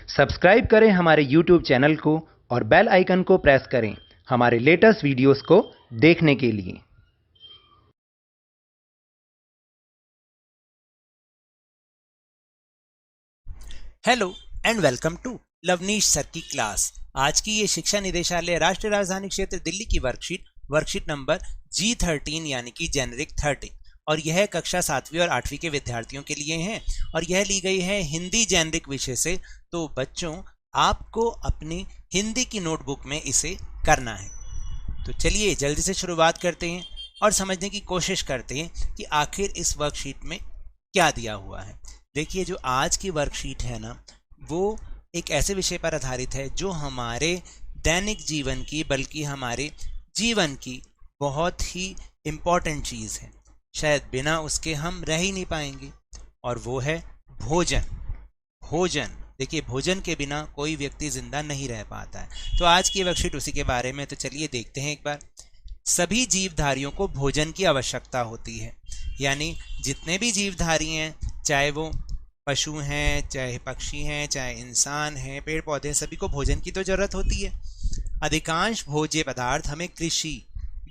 Subscribe करें हमारे YouTube channel को और बेल आइकन को प्रेस करें हमारे लेटेस्ट वीडियोस को देखने के लिए। Hello and welcome to Lovneesh sir की क्लास। आज की ये शिक्षा निदेशालय राष्ट्रीय राजधानी क्षेत्र दिल्ली की वर्कशीट नंबर G13 यानी कि जेनरिक 13, और यह कक्षा 7वीं और 8वीं के विद्यार्थियों के लिए है और यह ली गई है हिंदी जेनरिक विषय से। तो बच्चों, आपको अपनी हिंदी की नोटबुक में इसे करना है। तो चलिए जल्दी से शुरुआत करते हैं और समझने की कोशिश करते हैं कि आखिर इस वर्कशीट में क्या दिया हुआ है। देखिए, जो आज की वर्कशीट है ना, वो एक ऐसे विषय पर आधारित है जो हमारे दैनिक जीवन की, बल्कि हमारे जीवन की बहुत ही इम्पॉर्टेंट चीज़ है। शायद बिना उसके हम रह ही नहीं पाएंगे, और वो है भोजन। भोजन, देखिए, भोजन के बिना कोई व्यक्ति जिंदा नहीं रह पाता है। तो आज की वर्कशीट उसी के बारे में। तो चलिए देखते हैं एक बार। सभी जीवधारियों को भोजन की आवश्यकता होती है, यानी जितने भी जीवधारी हैं, चाहे वो पशु हैं, चाहे पक्षी हैं, चाहे इंसान हैं, पेड़ पौधे, सभी को भोजन की तो जरूरत होती है। अधिकांश भोज्य पदार्थ हमें कृषि,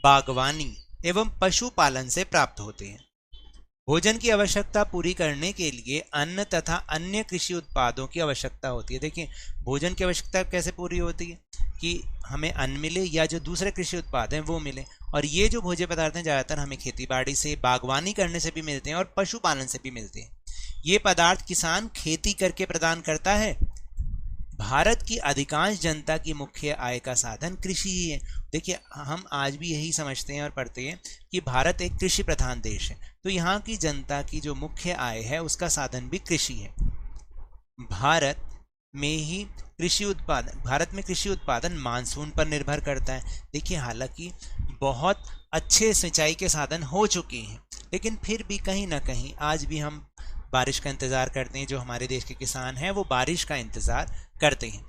बागवानी एवं पशुपालन से प्राप्त होते हैं। भोजन की आवश्यकता पूरी करने के लिए अन्न तथा अन्य कृषि उत्पादों की आवश्यकता होती है। देखिए, भोजन की आवश्यकता कैसे पूरी होती है कि हमें अन्न मिले या जो दूसरे कृषि उत्पाद हैं वो मिले, और ये जो भोज्य पदार्थ हैं ज़्यादातर हमें खेती बाड़ी से, बागवानी करने से भी मिलते हैं और पशुपालन से भी मिलते हैं। ये पदार्थ किसान खेती करके प्रदान करता है। भारत की अधिकांश जनता की मुख्य आय का साधन कृषि ही है। देखिए, हम आज भी यही समझते हैं और पढ़ते हैं कि भारत एक कृषि प्रधान देश है। तो यहाँ की जनता की जो मुख्य आय है उसका साधन भी कृषि है। भारत में कृषि उत्पादन मानसून पर निर्भर करता है। देखिए, हालांकि बहुत अच्छे सिंचाई के साधन हो चुके हैं, लेकिन फिर भी कहीं ना कहीं आज भी हम बारिश का इंतज़ार करते हैं। जो हमारे देश के किसान हैं वो बारिश का इंतज़ार करते हैं।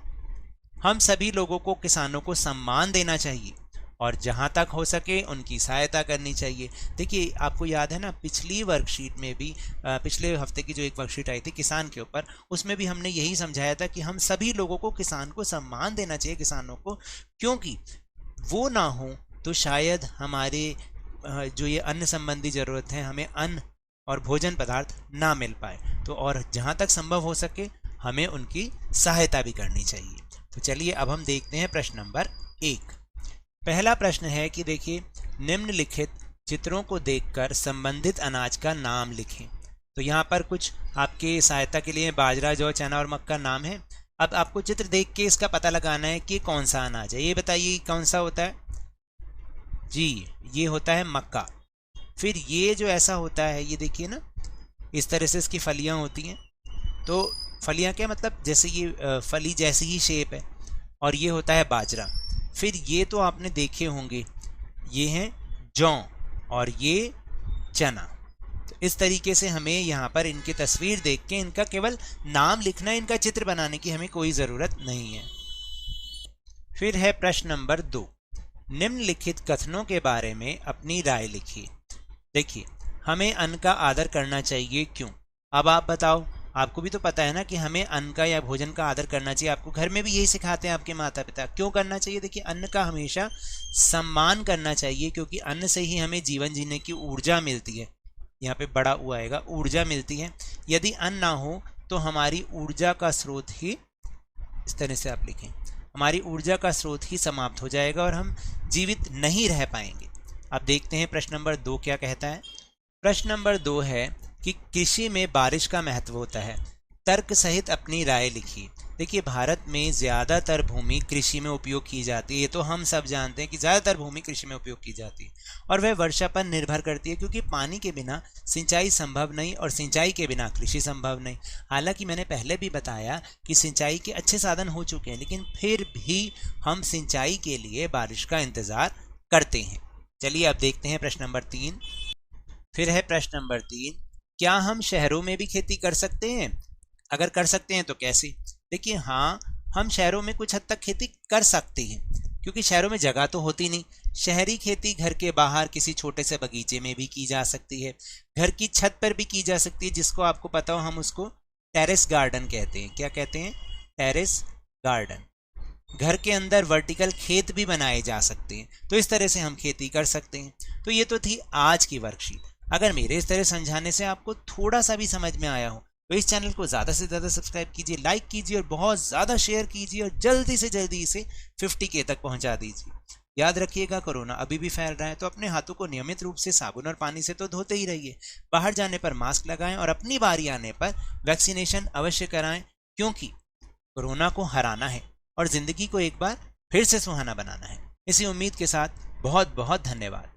हम सभी लोगों को, किसानों को सम्मान देना चाहिए और जहाँ तक हो सके उनकी सहायता करनी चाहिए। देखिए, आपको याद है ना, पिछली वर्कशीट में भी, पिछले हफ्ते की जो एक वर्कशीट आई थी किसान के ऊपर, उसमें भी हमने यही समझाया था कि हम सभी लोगों को, किसान को सम्मान देना चाहिए, किसानों को, क्योंकि वो ना हो तो शायद हमारे जो ये अन्न संबंधी ज़रूरत है, हमें अन्न और भोजन पदार्थ ना मिल पाए। तो और जहाँ तक संभव हो सके हमें उनकी सहायता भी करनी चाहिए। तो चलिए अब हम देखते हैं प्रश्न नंबर 1। पहला प्रश्न है कि देखिए, निम्नलिखित चित्रों को देखकर संबंधित अनाज का नाम लिखें। तो यहाँ पर कुछ आपके सहायता के लिए बाजरा, जौ, चना और मक्का नाम है। अब आपको चित्र देख के इसका पता लगाना है कि कौन सा अनाज है। ये बताइए कौन सा होता है जी? ये होता है मक्का। फिर ये जो ऐसा होता है, ये देखिए ना, इस तरह से इसकी फलियां होती हैं। तो फलियां क्या मतलब, जैसे ये फली जैसी ही शेप है, और ये होता है बाजरा। फिर ये तो आपने देखे होंगे, ये हैं जौ और ये चना। तो इस तरीके से हमें यहाँ पर इनकी तस्वीर देख के इनका केवल नाम लिखना है, इनका चित्र बनाने की हमें कोई ज़रूरत नहीं है। फिर है प्रश्न नंबर 2। निम्नलिखित कथनों के बारे में अपनी राय लिखिए। देखिए, हमें अन्न का आदर करना चाहिए, क्यों? अब आप बताओ, आपको भी तो पता है ना कि हमें अन्न का या भोजन का आदर करना चाहिए। आपको घर में भी यही सिखाते हैं आपके माता पिता। क्यों करना चाहिए? देखिए, अन्न का हमेशा सम्मान करना चाहिए, क्योंकि अन्न से ही हमें जीवन जीने की ऊर्जा मिलती है। यहाँ पे बड़ा हुआ आएगा, ऊर्जा मिलती है। यदि अन्न ना हो तो हमारी ऊर्जा का स्रोत ही, इस तरह से आप लिखें, हमारी ऊर्जा का स्रोत ही समाप्त हो जाएगा और हम जीवित नहीं रह पाएंगे। अब देखते हैं प्रश्न नंबर 2 क्या कहता है। प्रश्न नंबर 2 है कि कृषि में बारिश का महत्व होता है। तर्क सहित अपनी राय लिखिए। देखिए, भारत में ज़्यादातर भूमि कृषि में उपयोग की जाती है। ये तो हम सब जानते हैं कि ज़्यादातर भूमि कृषि में उपयोग की जाती है, और वह वर्षा पर निर्भर करती है, क्योंकि पानी के बिना सिंचाई संभव नहीं और सिंचाई के बिना कृषि संभव नहीं। हालांकि मैंने पहले भी बताया कि सिंचाई के अच्छे साधन हो चुके हैं, लेकिन फिर भी हम सिंचाई के लिए बारिश का इंतज़ार करते हैं। चलिए अब देखते हैं प्रश्न नंबर 3। फिर है प्रश्न नंबर 3, क्या हम शहरों में भी खेती कर सकते हैं? अगर कर सकते हैं तो कैसे? देखिए, हाँ, हम शहरों में कुछ हद तक खेती कर सकते हैं, क्योंकि शहरों में जगह तो होती नहीं। शहरी खेती घर के बाहर किसी छोटे से बगीचे में भी की जा सकती है, घर की छत पर भी की जा सकती है, जिसको आपको पता हो हम उसको टेरेस गार्डन कहते हैं। क्या कहते हैं? Terrace garden. घर के अंदर वर्टिकल खेत भी बनाए जा सकते हैं, तो इस तरह से हम खेती कर सकते हैं। तो ये तो थी आज की वर्कशीट। अगर मेरे इस तरह समझाने से आपको थोड़ा सा भी समझ में आया हो तो इस चैनल को ज़्यादा से ज़्यादा सब्सक्राइब कीजिए, लाइक कीजिए और बहुत ज़्यादा शेयर कीजिए और जल्दी से जल्दी इसे 50K तक पहुंचा दीजिए। याद रखिएगा, कोरोना अभी भी फैल रहा है, तो अपने हाथों को नियमित रूप से साबुन और पानी से तो धोते ही रहिए। बाहर जाने पर मास्क लगाएं और अपनी बारी आने पर वैक्सीनेशन अवश्य कराएं, क्योंकि कोरोना को हराना है और जिंदगी को एक बार फिर से सुहाना बनाना है। इसी उम्मीद के साथ बहुत बहुत धन्यवाद।